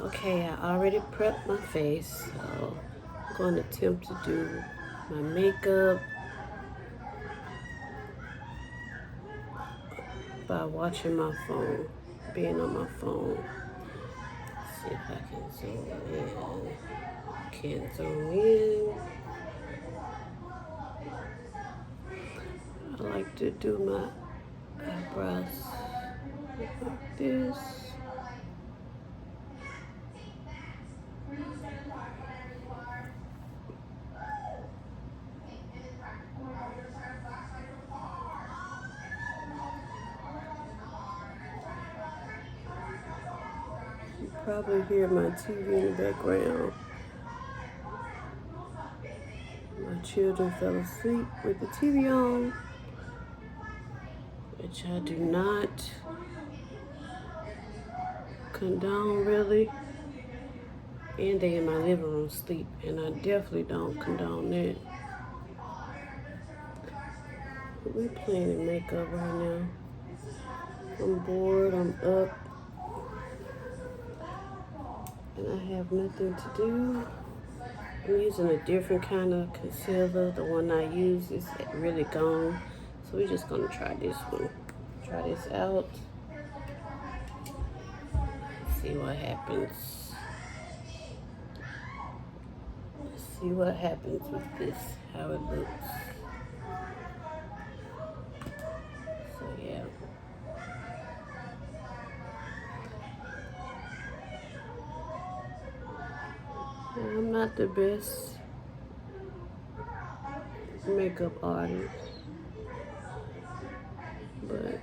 Okay, I already prepped my face, so I'm going to attempt to do my makeup by watching my phone, being on my phone. See if I can zoom in. Can't zoom in. I like to do my eyebrows like this. You probably hear my TV in the background. My children fell asleep with the TV on, which I do not condone really. And they in my living room sleep, and I definitely don't condone that. But we playing makeup right now. I'm bored, I'm up, and I have nothing to do. I'm using a different kind of concealer. The one I use is really gone. So we're just gonna try this one. Try this out. See what happens. See what happens with this, how it looks. So yeah. I'm not the best makeup artist, but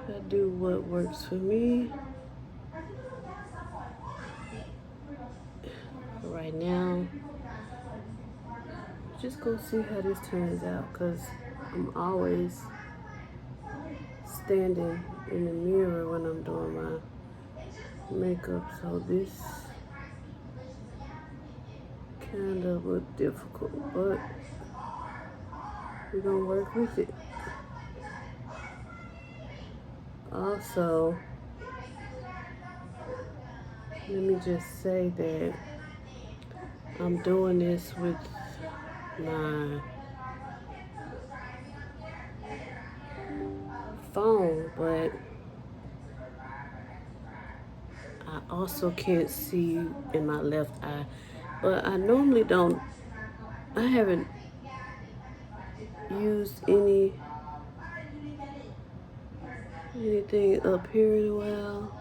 I do what works for me. Right now, just gonna see how this turns out, because I'm always standing in the mirror when I'm doing my makeup, so this kind of look difficult, but we're gonna work with it. Also, let me just say that I'm doing this with my phone, but I also can't see in my left eye. But I normally don't, I haven't used anything up here in a while.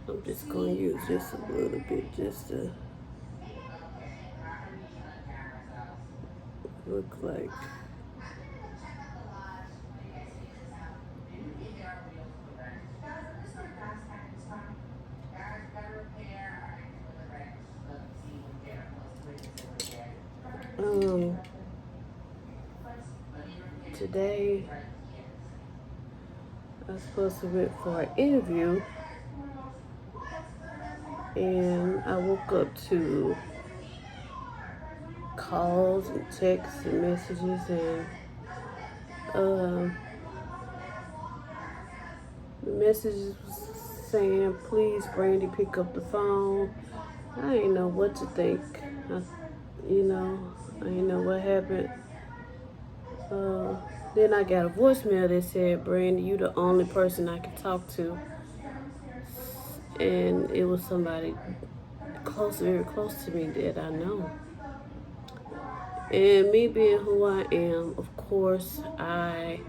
I'm just gonna use this a little bit just to look like. Today I was supposed to went for an interview, and I woke up to calls and texts and messages, and the messages was saying, "Please, Brandy, pick up the phone." I didn't know what to think. I didn't know what happened. Then I got a voicemail that said, "Brandy, you the only person I can talk to," and it was somebody close, very close to me that I know. And me being who I am, of course, I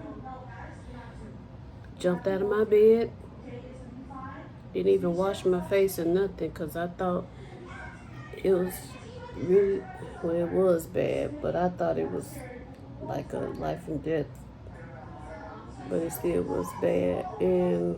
jumped out of my bed. Didn't even wash my face or nothing, because I thought it was really, well, it was bad, but I thought it was like a life and death. But it still was bad. And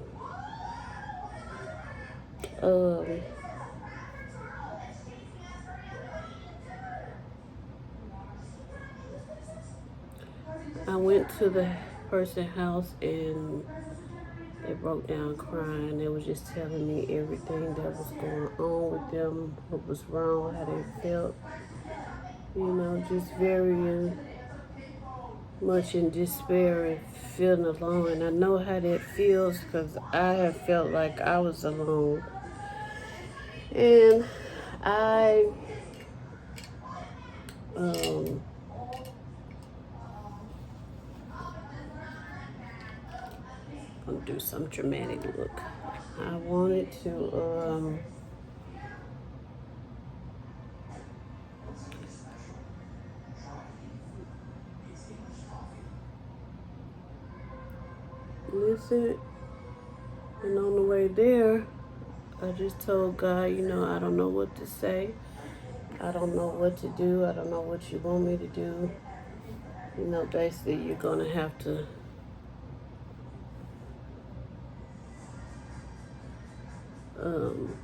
I went to the person's house, and they broke down crying. They was just telling me everything that was going on with them, what was wrong, how they felt. Just varying much in despair and feeling alone. And I know how that feels because I have felt like I was alone. And I um I'm gonna do some dramatic look. I wanted to listen, and on the way there I just told God, I don't know what to say. I don't know what to do. I don't know what you want me to do. Basically you're gonna have to um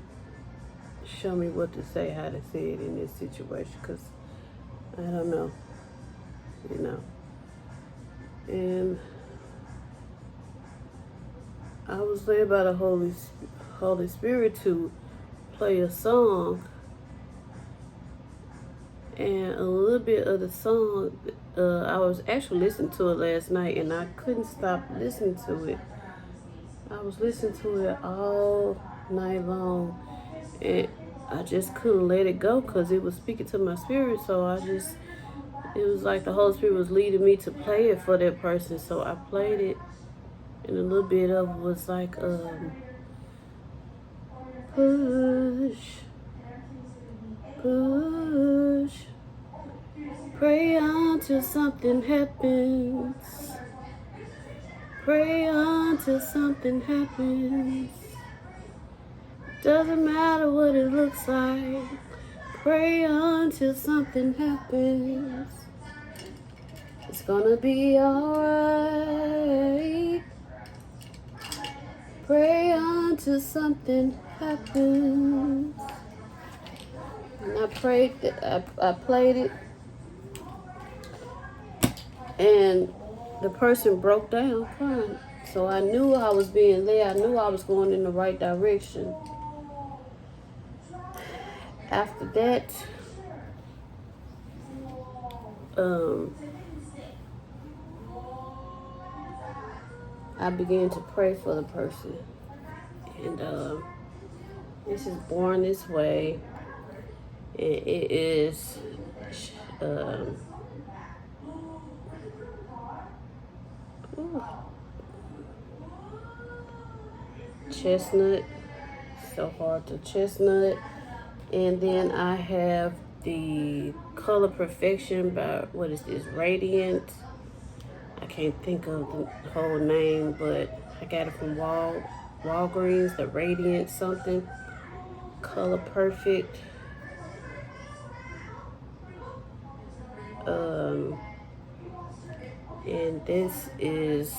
show me what to say, how to say it in this situation, because I don't know, you know. And I was led by the Holy Spirit to play a song, and a little bit of the song, I was actually listening to it last night, and I couldn't stop listening to it. I was listening to it all night long, and I just couldn't let it go because it was speaking to my spirit. So it was like the Holy Spirit was leading me to play it for that person. So I played it, and a little bit of it was like, push, push, pray on till something happens. Pray on till something happens. Doesn't matter what it looks like. Pray on till something happens. It's gonna be alright. Pray on till something happens. And I played it, and the person broke down crying. So I knew I was being led. I knew I was going in the right direction. After that, I began to pray for the person. And this is Born This Way. And it is chestnut, so hard to chestnut. And then I have the Color Perfection by, what is this, Radiant. I can't think of the whole name, but I got it from Walgreens, the Radiant something, Color Perfect. And this is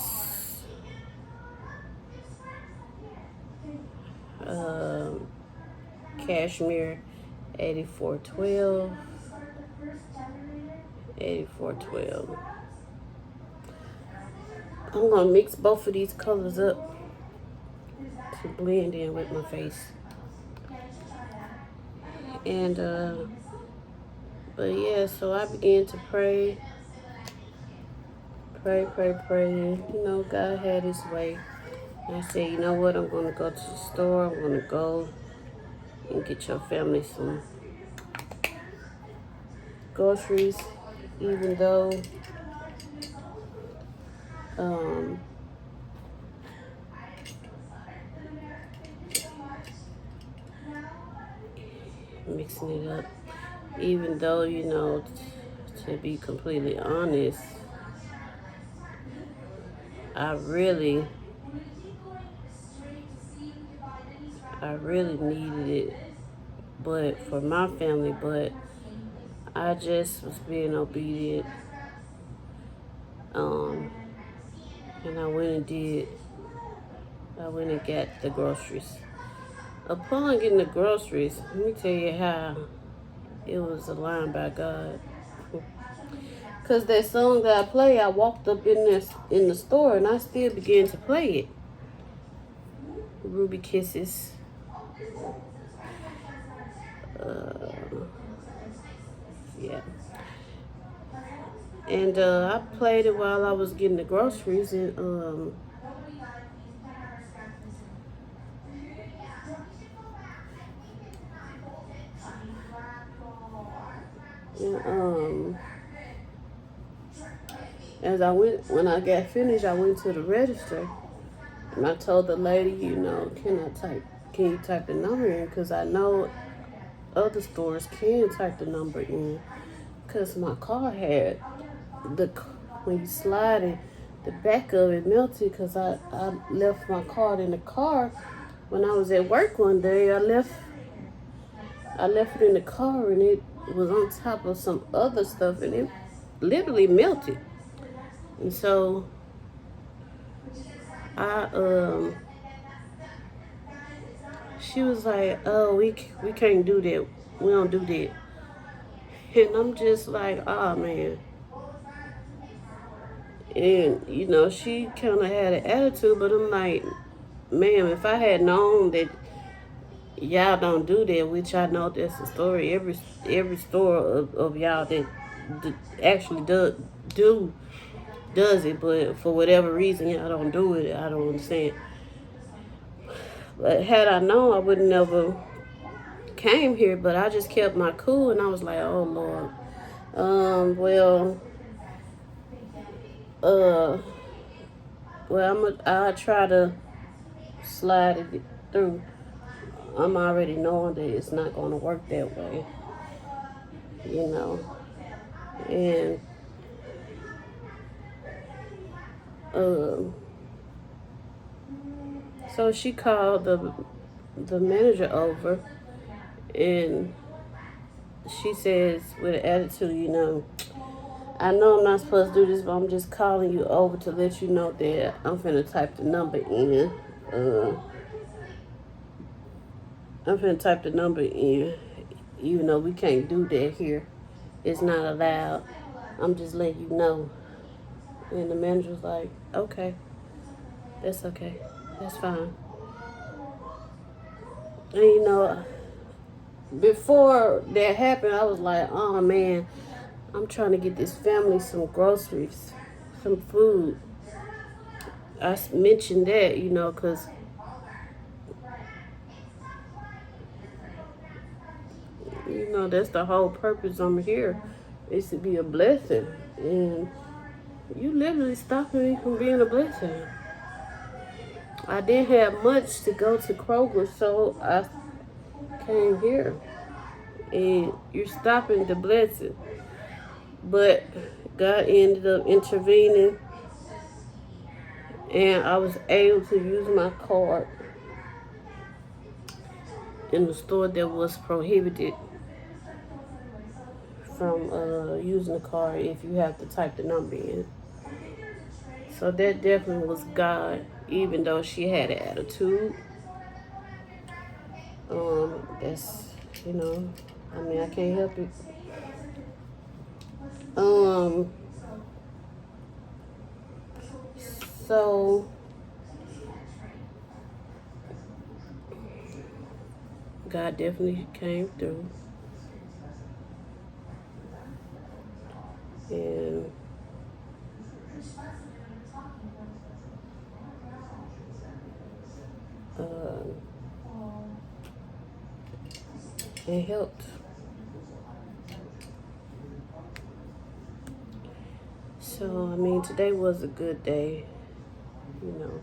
Cashmere 8412. 8412. I'm going to mix both of these colors up to blend in with my face. And, but yeah, so I began to pray. Pray. God had his way. And I said, you know what, I'm going to go to the store. I'm going to go and get your family some groceries, even though mixing it up, even though, to be completely honest, I really needed it, but for my family, but I just was being obedient. And I went and got the groceries. Upon getting the groceries, let me tell you how it was aligned by God. Because that song that I play, I walked up in the store and I still began to play it. Ruby Kisses. Yeah. And I played it while I was getting the groceries, and and, as I went, when I got finished, I went to the register, and I told the lady, can you type the number in? Because I know other stores can type the number in. Because my car had when you slide it, the back of it melted because I left my card in the car. When I was at work one day, I left it in the car, and it was on top of some other stuff, and it literally melted. And so I she was like, "Oh, we can't do that. We don't do that." And I'm just like, "Oh man." And she kind of had an attitude, but I'm like, "Ma'am, if I had known that y'all don't do that," which I know that's the story. Every store of y'all that actually does it, but for whatever reason y'all don't do it. I don't understand. But had I known, I would never came here. But I just kept my cool, and I was like, "Oh Lord, well, uh, I'll try to slide it through." I'm already knowing that it's not going to work that way, you know. And um, so she called the manager over, and she says with an attitude, "I know I'm not supposed to do this, but I'm just calling you over to let you know that I'm finna type the number in. Uh, I'm finna type the number in. We can't do that here. It's not allowed. I'm just letting you know." And the manager was like, "Okay, that's okay. That's fine." And before that happened, I was like, "Oh man, I'm trying to get this family some groceries, some food." I mentioned that, because that's the whole purpose I'm here, is to be a blessing. And you literally stopping me from being a blessing. I didn't have much to go to Kroger, so I came here. And you're stopping the blessing. But God ended up intervening, and I was able to use my card in the store that was prohibited from using the card if you have to type the number in. So that definitely was God, even though she had an attitude. That's, I can't help it. So God definitely came through. And it helped. So, today was a good day, you know.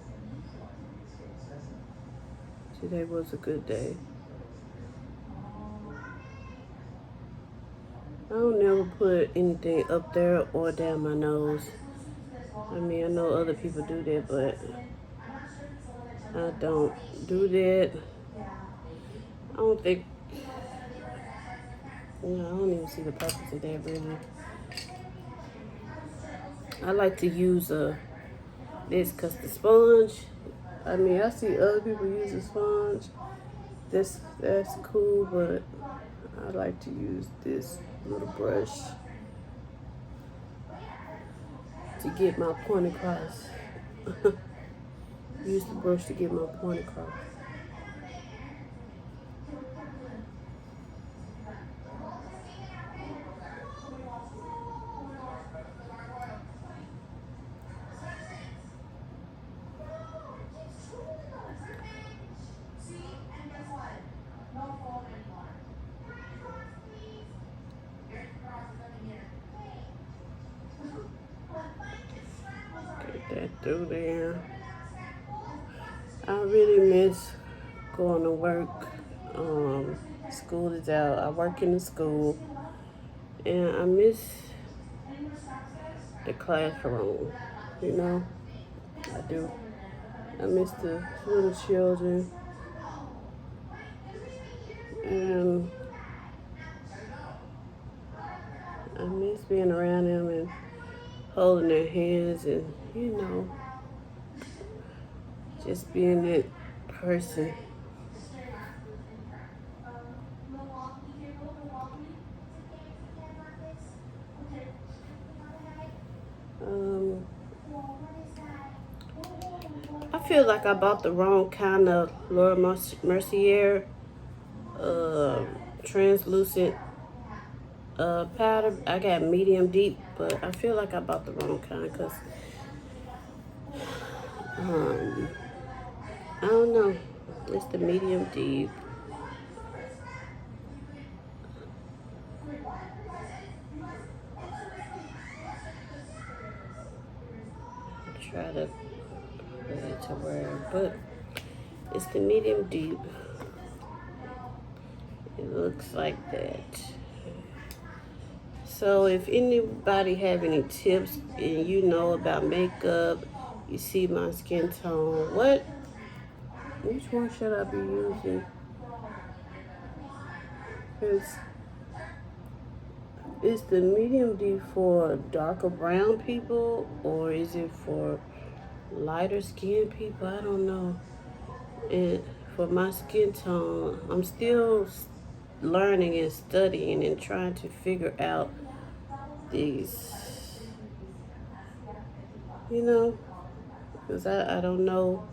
Today was a good day. I don't never put anything up there or down my nose. I know other people do that, but I don't do that. I don't think, I don't even see the purpose of that, really. I like to use this because the sponge, I see other people use a sponge. That's cool, but I like to use this little brush to get my point across. Use the brush to get my point across. through there. I really miss going to work. School is out. I work in the school, and I miss the classroom. You know, I do. I miss the little children, and I miss being around them and holding their hands, and just being that person. Um, I feel like I bought the wrong kind of Laura Mercier translucent powder. I got medium deep, but I feel like I bought the wrong kind because I don't know. It's the medium deep. Try to put it to where, but it's the medium deep. It looks like that. So if anybody have any tips and you know about makeup, you see my skin tone, which one should I be using? Is the medium deep for darker brown people or is it for lighter skin people? I don't know. And for my skin tone, I'm still learning and studying and trying to figure out these, because I don't know.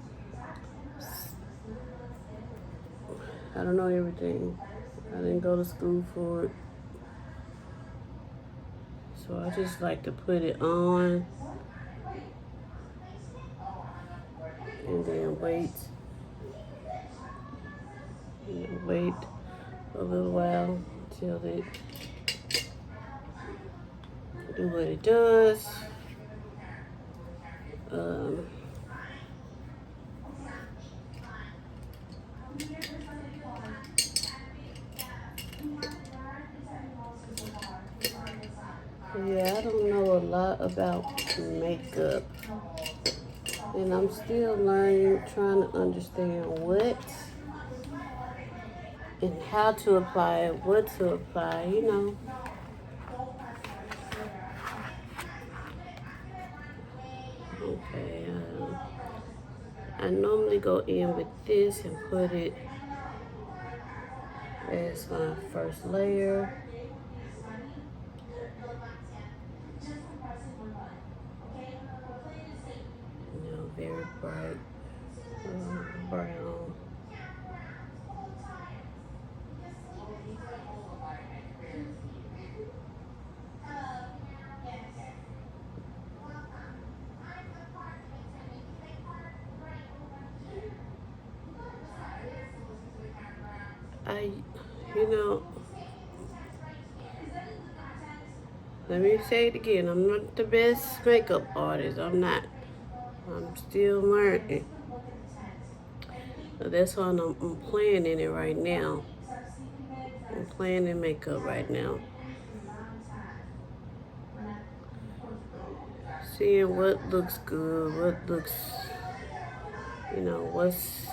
I don't know everything. I didn't go to school for it. So I just like to put it on and then wait a little while until it do what it does. Yeah, I don't know a lot about makeup, and I'm still learning, trying to understand what and how to apply it, what to apply, Okay, I normally go in with this and put it as my first layer. Very bright brown. Let me say it again. I'm not the best makeup artist. I'm not. I'm still learning. So that's why I'm playing in it right now. I'm playing in makeup right now. Seeing what looks good, what looks, what's